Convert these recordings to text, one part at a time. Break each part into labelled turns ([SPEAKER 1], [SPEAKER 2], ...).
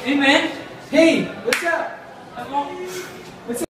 [SPEAKER 1] Hey man! Hey! What's up? What's up?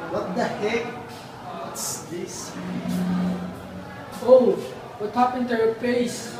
[SPEAKER 2] What the heck? What's this?
[SPEAKER 1] Oh, what happened to your face?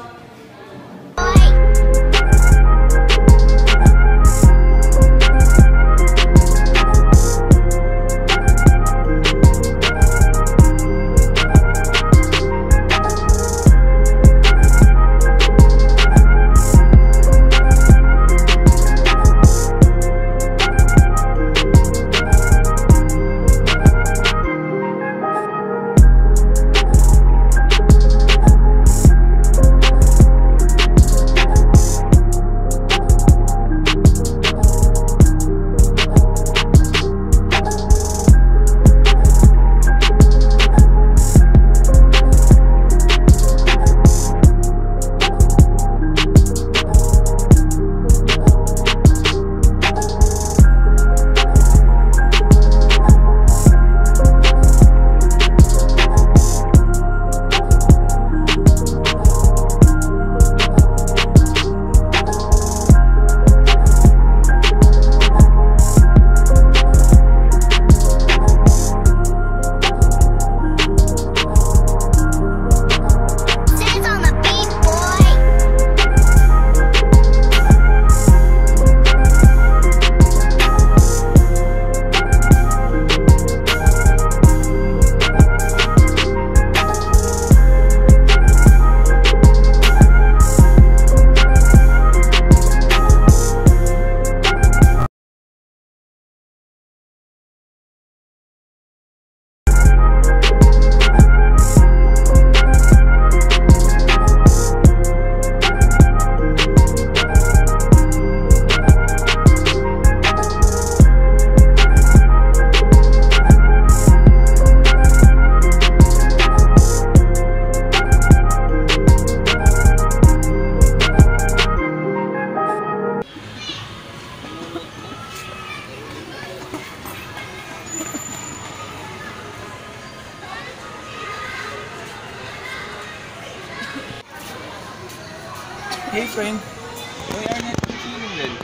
[SPEAKER 1] Hey friend, why are not you feeling well?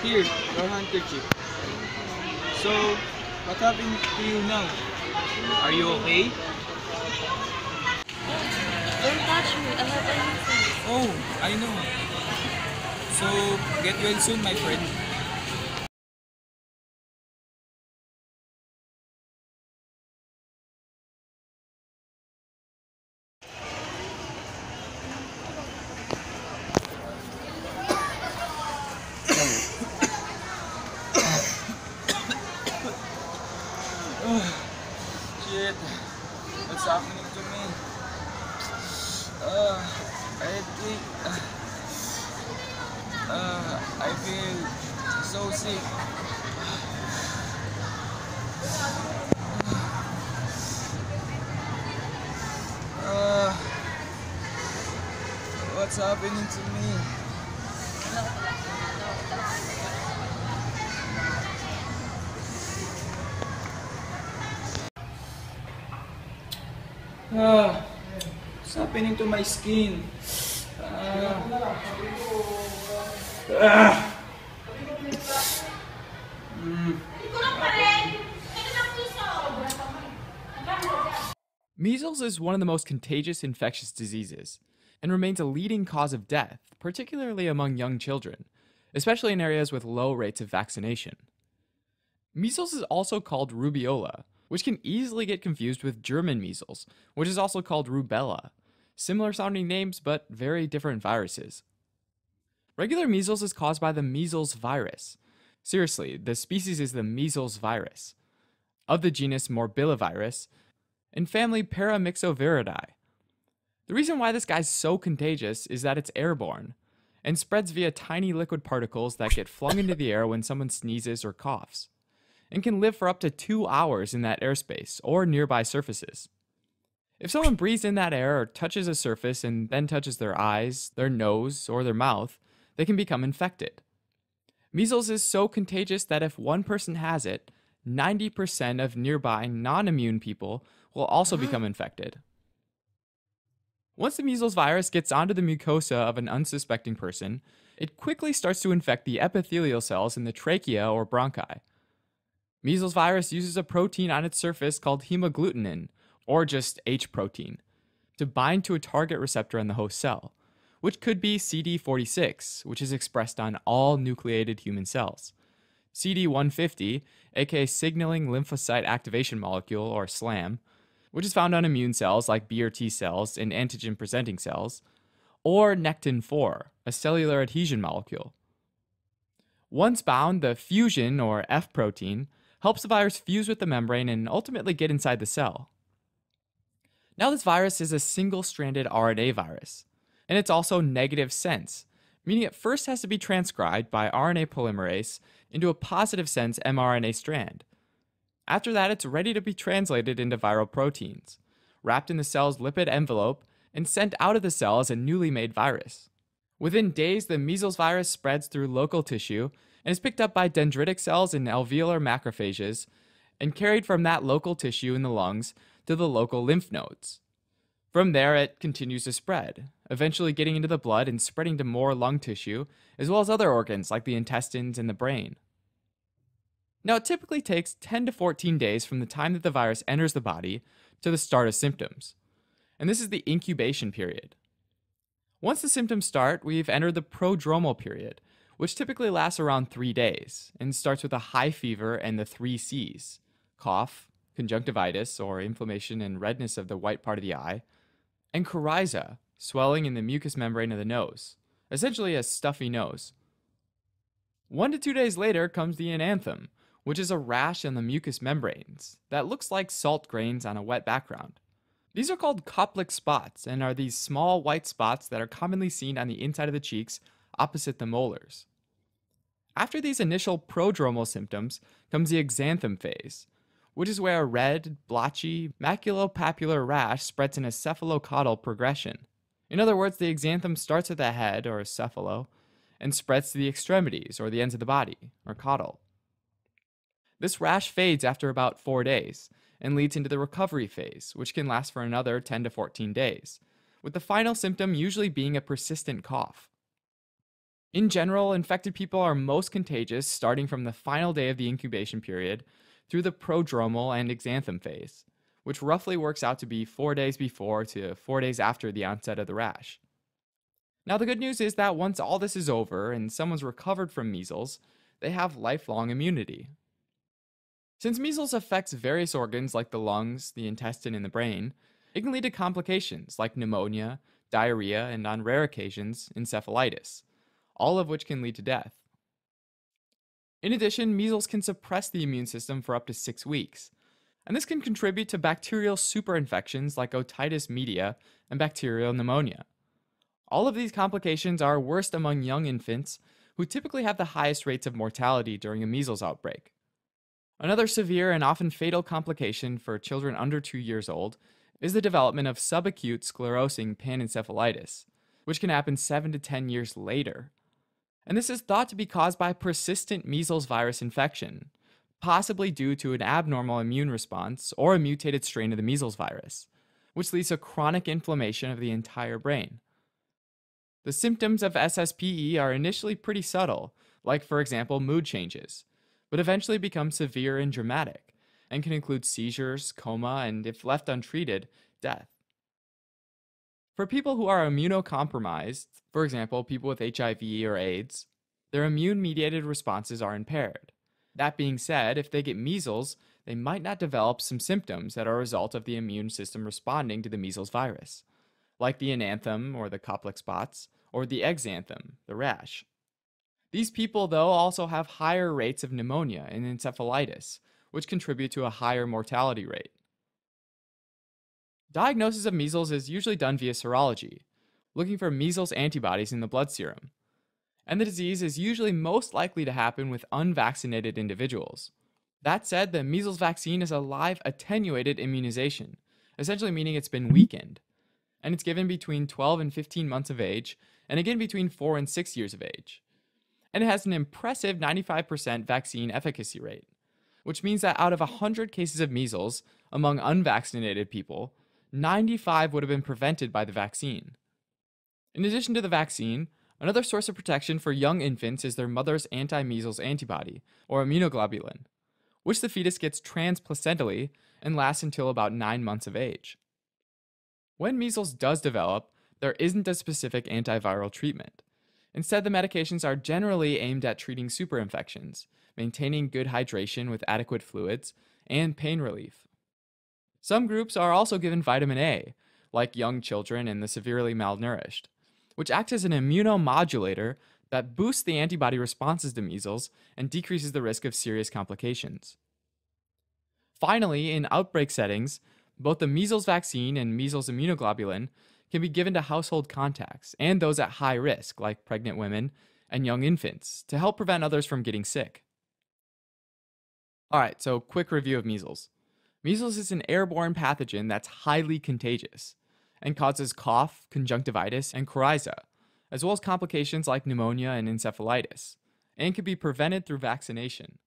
[SPEAKER 1] Here, your handkerchief. So, what happened to you now? Are you okay?
[SPEAKER 3] Don't touch me. I have a reason.
[SPEAKER 1] Oh, I know. So, get well soon, my friend. Shit, what's happening to me? I think, I feel so sick. Uh, what's happening to me? What's happening to my skin? Ah.
[SPEAKER 4] Measles is one of the most contagious infectious diseases and remains a leading cause of death, particularly among young children, especially in areas with low rates of vaccination. Measles is also called rubeola, which can easily get confused with German measles, which is also called rubella. Similar sounding names, but very different viruses. Regular measles is caused by the measles virus. Seriously, the species is the measles virus, of the genus Morbillivirus, and family Paramyxoviridae. The reason why this guy's so contagious is that it's airborne, and spreads via tiny liquid particles that get flung into the air when someone sneezes or coughs, and can live for up to 2 hours in that airspace or nearby surfaces. If someone breathes in that air or touches a surface and then touches their eyes, their nose, or their mouth, they can become infected. Measles is so contagious that if one person has it, 90% of nearby non-immune people will also become infected. Once the measles virus gets onto the mucosa of an unsuspecting person, it quickly starts to infect the epithelial cells in the trachea or bronchi. Measles virus uses a protein on its surface called hemagglutinin, or just H protein, to bind to a target receptor in the host cell, which could be CD46, which is expressed on all nucleated human cells, CD150, aka signaling lymphocyte activation molecule, or SLAM, which is found on immune cells like B or T cells and antigen-presenting cells, or Nectin-4, a cellular adhesion molecule. Once bound, the fusion, or F protein, helps the virus fuse with the membrane and ultimately get inside the cell. Now this virus is a single-stranded RNA virus, and it's also negative sense, meaning it first has to be transcribed by RNA polymerase into a positive sense mRNA strand. After that, it's ready to be translated into viral proteins, wrapped in the cell's lipid envelope, and sent out of the cell as a newly made virus. Within days, the measles virus spreads through local tissue and is picked up by dendritic cells and alveolar macrophages and carried from that local tissue in the lungs to the local lymph nodes. From there, it continues to spread, eventually getting into the blood and spreading to more lung tissue, as well as other organs like the intestines and the brain. Now, it typically takes 10 to 14 days from the time that the virus enters the body to the start of symptoms, and this is the incubation period. Once the symptoms start, we've entered the prodromal period, which typically lasts around 3 days and starts with a high fever and the 3 C's: cough, conjunctivitis, or inflammation and redness of the white part of the eye, and coryza, swelling in the mucous membrane of the nose, essentially a stuffy nose. 1 to 2 days later comes the ananthem, which is a rash on the mucous membranes that looks like salt grains on a wet background. These are called Koplik spots and are these small white spots that are commonly seen on the inside of the cheeks opposite the molars. After these initial prodromal symptoms comes the exanthem phase, which is where a red, blotchy, maculopapular rash spreads in a cephalocaudal progression. In other words, the exanthem starts at the head, or cephalo, and spreads to the extremities, or the ends of the body, or caudal. This rash fades after about 4 days, and leads into the recovery phase, which can last for another 10 to 14 days, with the final symptom usually being a persistent cough. In general, infected people are most contagious starting from the final day of the incubation period through the prodromal and exanthem phase, which roughly works out to be 4 days before to 4 days after the onset of the rash. Now, the good news is that once all this is over and someone's recovered from measles, they have lifelong immunity. Since measles affects various organs like the lungs, the intestine, and the brain, it can lead to complications like pneumonia, diarrhea, and on rare occasions, encephalitis, all of which can lead to death. In addition, measles can suppress the immune system for up to 6 weeks, and this can contribute to bacterial superinfections like otitis media and bacterial pneumonia. All of these complications are worst among young infants, who typically have the highest rates of mortality during a measles outbreak. Another severe and often fatal complication for children under 2 years old is the development of subacute sclerosing panencephalitis, which can happen 7 to 10 years later. And this is thought to be caused by persistent measles virus infection, possibly due to an abnormal immune response or a mutated strain of the measles virus, which leads to chronic inflammation of the entire brain. The symptoms of SSPE are initially pretty subtle, like, for example, mood changes, but eventually become severe and dramatic, and can include seizures, coma, and, if left untreated, death. For people who are immunocompromised, for example, people with HIV or AIDS, their immune-mediated responses are impaired. That being said, if they get measles, they might not develop some symptoms that are a result of the immune system responding to the measles virus, like the enanthem or the Koplik spots, or the exanthem, the rash. These people, though, also have higher rates of pneumonia and encephalitis, which contribute to a higher mortality rate. Diagnosis of measles is usually done via serology, looking for measles antibodies in the blood serum, and the disease is usually most likely to happen with unvaccinated individuals. That said, the measles vaccine is a live attenuated immunization, essentially meaning it's been weakened, and it's given between 12 and 15 months of age, and again between 4 and 6 years of age. And it has an impressive 95% vaccine efficacy rate, which means that out of 100 cases of measles among unvaccinated people, 95 would have been prevented by the vaccine. In addition to the vaccine, another source of protection for young infants is their mother's anti-measles antibody, or immunoglobulin, which the fetus gets transplacentally and lasts until about 9 months of age. When measles does develop, there isn't a specific antiviral treatment. Instead, the medications are generally aimed at treating superinfections, maintaining good hydration with adequate fluids, and pain relief. Some groups are also given vitamin A, like young children and the severely malnourished, which acts as an immunomodulator that boosts the antibody responses to measles and decreases the risk of serious complications. Finally, in outbreak settings, both the measles vaccine and measles immunoglobulin can be given to household contacts and those at high risk, like pregnant women and young infants, to help prevent others from getting sick. Alright, so quick review of measles. Measles is an airborne pathogen that's highly contagious and causes cough, conjunctivitis, and coryza, as well as complications like pneumonia and encephalitis, and can be prevented through vaccination.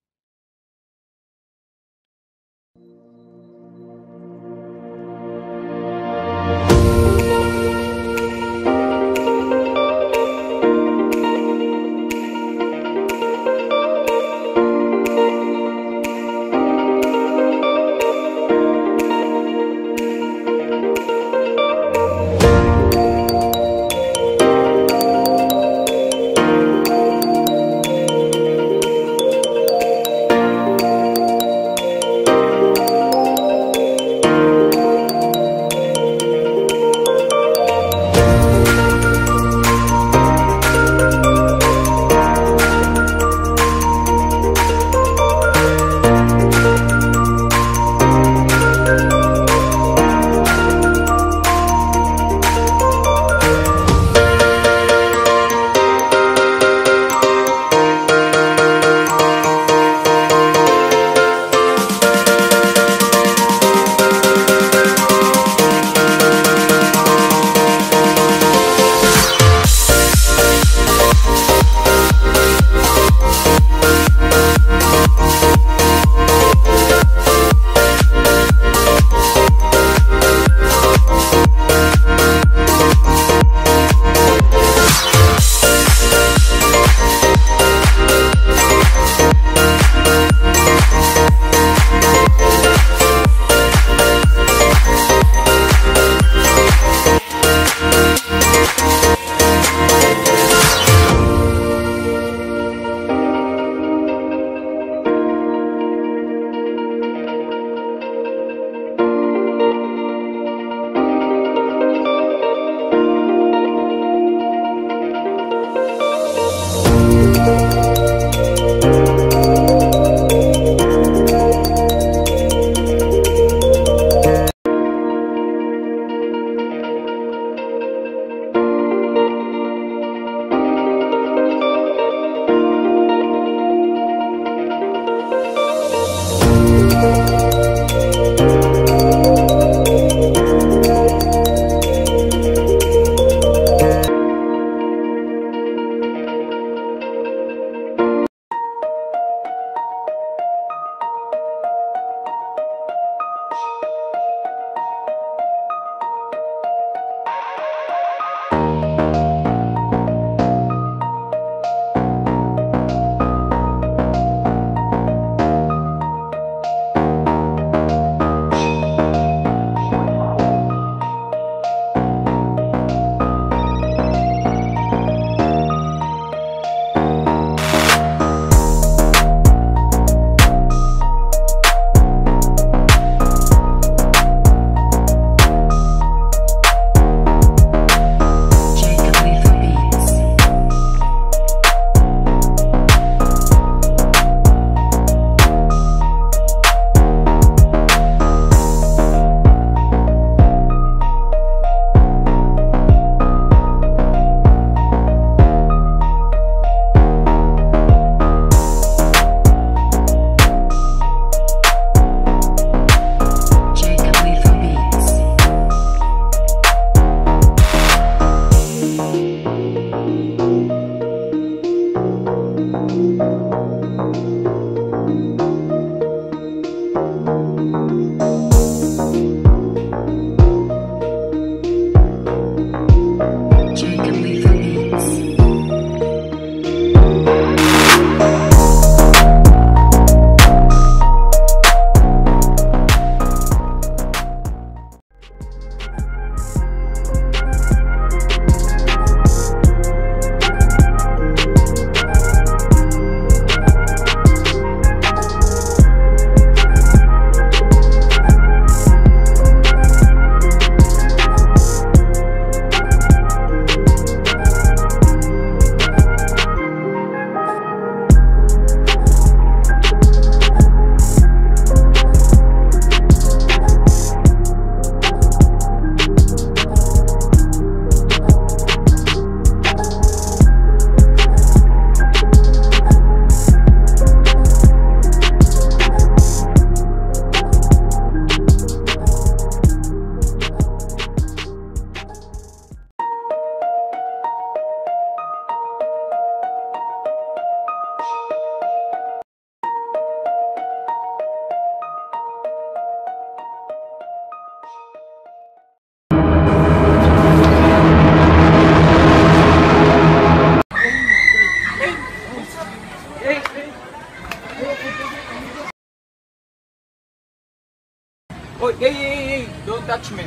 [SPEAKER 1] Oh, hey, don't touch me.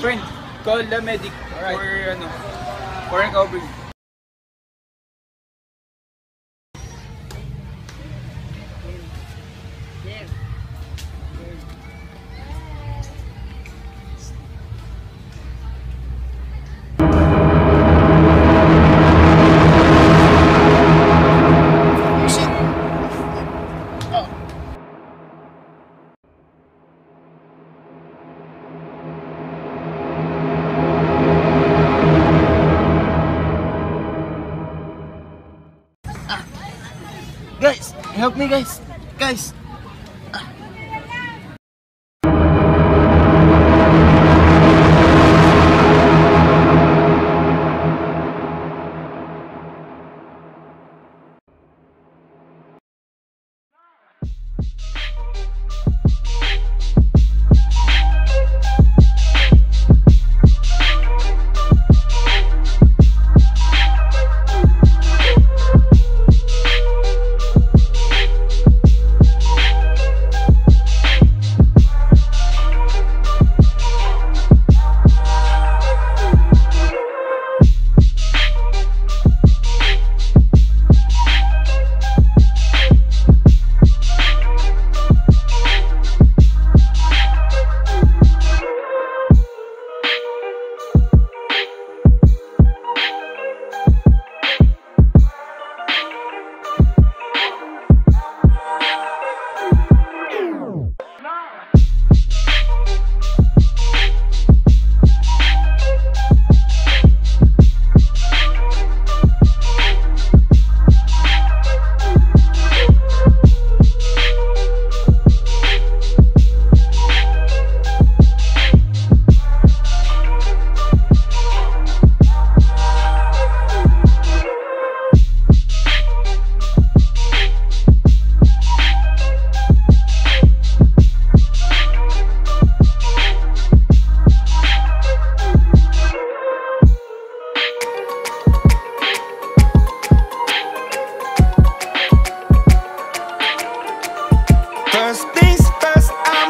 [SPEAKER 1] Friend, call the medic for recovery.
[SPEAKER 2] Guys, help me guys. Guys.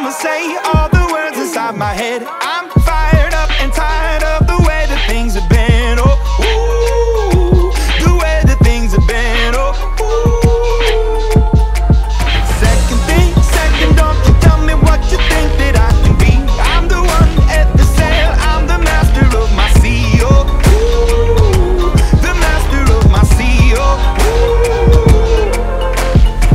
[SPEAKER 5] I'ma say all the words inside my head. I'm fired up and tired of the way that things have been. Oh, ooh, the way that things have been. Oh, ooh. Second thing, second, don't you tell me what you think that I can be. I'm the one at the sail, I'm the master of my sea. Oh, ooh, the master of my sea. Oh, ooh.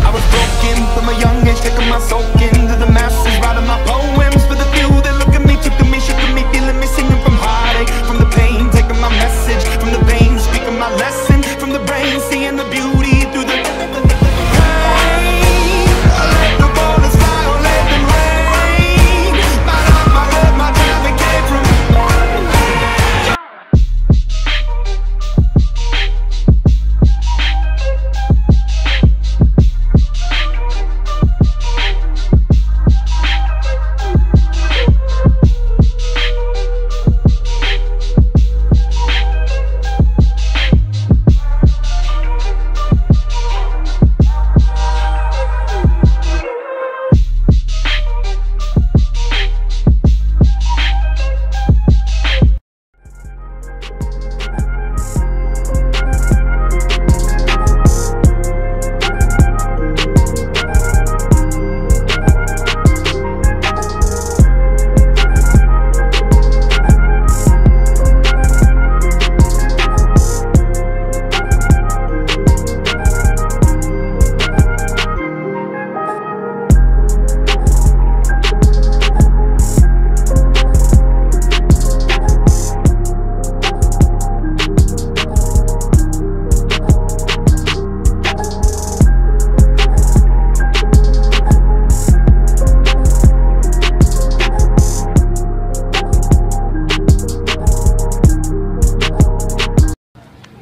[SPEAKER 5] I was broken from a young age, taking my soul into the masses, writing my poems for the few that look at me, took to me, shook at me, feeling me, singing from heartache, from the pain, taking my message from the veins, speaking my lesson from the brain, seeing the beauty through the pain. I let the bullets fly, or let them rain. My life, my love, my traffic came from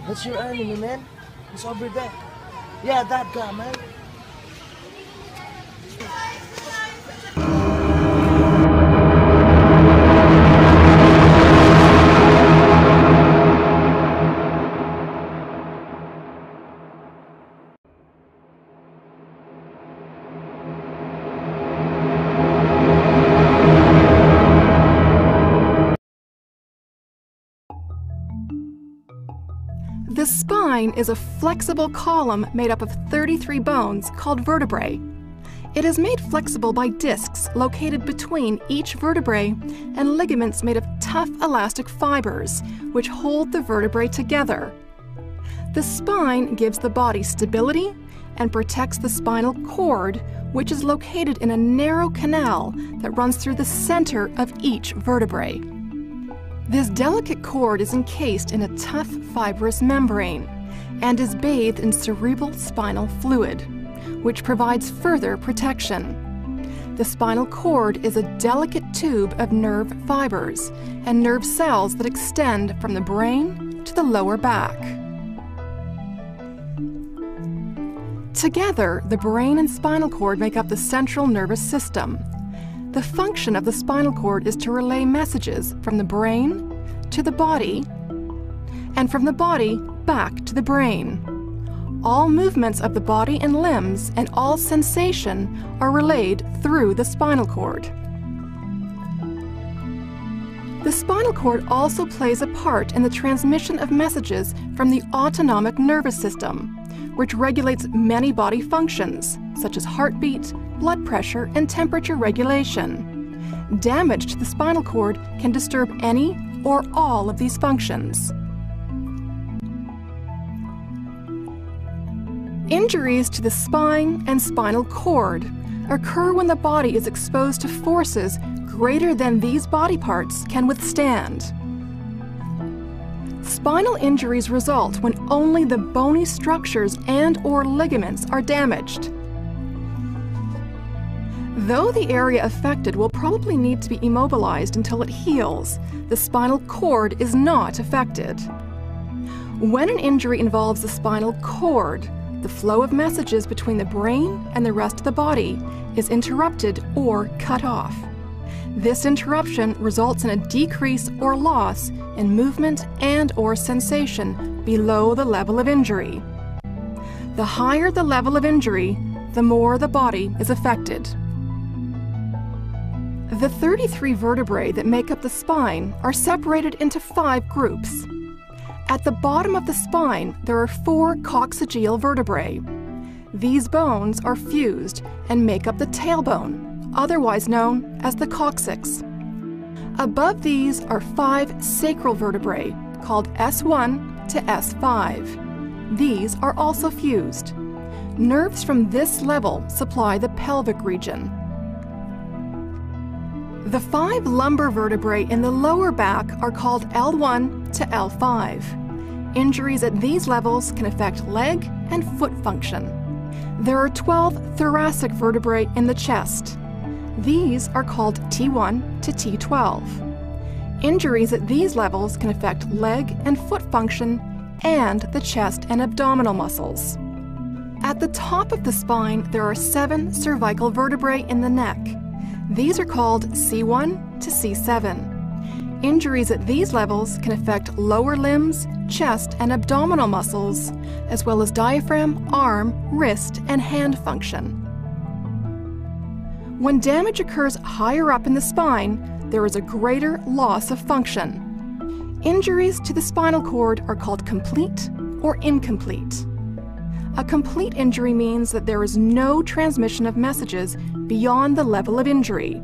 [SPEAKER 2] What's your enemy, man? He's over there. Yeah, that guy, man.
[SPEAKER 6] The spine is a flexible column made up of 33 bones called vertebrae. It is made flexible by discs located between each vertebrae and ligaments made of tough elastic fibers, which hold the vertebrae together. The spine gives the body stability and protects the spinal cord, which is located in a narrow canal that runs through the center of each vertebrae. This delicate cord is encased in a tough fibrous membrane and is bathed in cerebral spinal fluid, which provides further protection. The spinal cord is a delicate tube of nerve fibers and nerve cells that extend from the brain to the lower back. Together, the brain and spinal cord make up the central nervous system. The function of the spinal cord is to relay messages from the brain to the body, and from the body back to the brain. All movements of the body and limbs and all sensation are relayed through the spinal cord. The spinal cord also plays a part in the transmission of messages from the autonomic nervous system, which regulates many body functions, such as heartbeat, blood pressure, and temperature regulation. Damage to the spinal cord can disturb any or all of these functions. Injuries to the spine and spinal cord occur when the body is exposed to forces greater than these body parts can withstand. Spinal injuries result when only the bony structures and/or ligaments are damaged. Though the area affected will probably need to be immobilized until it heals, the spinal cord is not affected. When an injury involves the spinal cord, the flow of messages between the brain and the rest of the body is interrupted or cut off. This interruption results in a decrease or loss in movement and/or sensation below the level of injury. The higher the level of injury, the more the body is affected. The 33 vertebrae that make up the spine are separated into 5 groups. At the bottom of the spine, there are 4 coccygeal vertebrae. These bones are fused and make up the tailbone, otherwise known as the coccyx. Above these are 5 sacral vertebrae, called S1 to S5. These are also fused. Nerves from this level supply the pelvic region. The 5 lumbar vertebrae in the lower back are called L1 to L5. Injuries at these levels can affect leg and foot function. There are 12 thoracic vertebrae in the chest. These are called T1 to T12. Injuries at these levels can affect leg and foot function and the chest and abdominal muscles. At the top of the spine, there are 7 cervical vertebrae in the neck. These are called C1 to C7. Injuries at these levels can affect lower limbs, chest, and abdominal muscles, as well as diaphragm, arm, wrist, and hand function. When damage occurs higher up in the spine, there is a greater loss of function. Injuries to the spinal cord are called complete or incomplete. A complete injury means that there is no transmission of messages beyond the level of injury.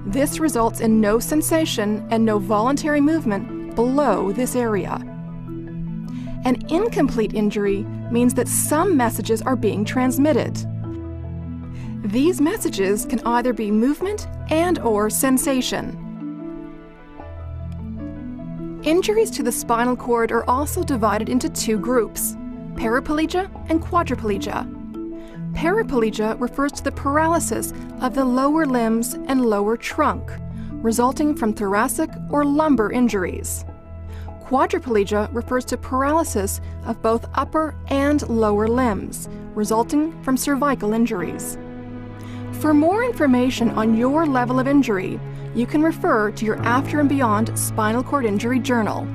[SPEAKER 6] This results in no sensation and no voluntary movement below this area. An incomplete injury means that some messages are being transmitted. These messages can either be movement and/or sensation. Injuries to the spinal cord are also divided into 2 groups: paraplegia and quadriplegia. Paraplegia refers to the paralysis of the lower limbs and lower trunk, resulting from thoracic or lumbar injuries. Quadriplegia refers to paralysis of both upper and lower limbs, resulting from cervical injuries. For more information on your level of injury, you can refer to your After and Beyond Spinal Cord Injury Journal.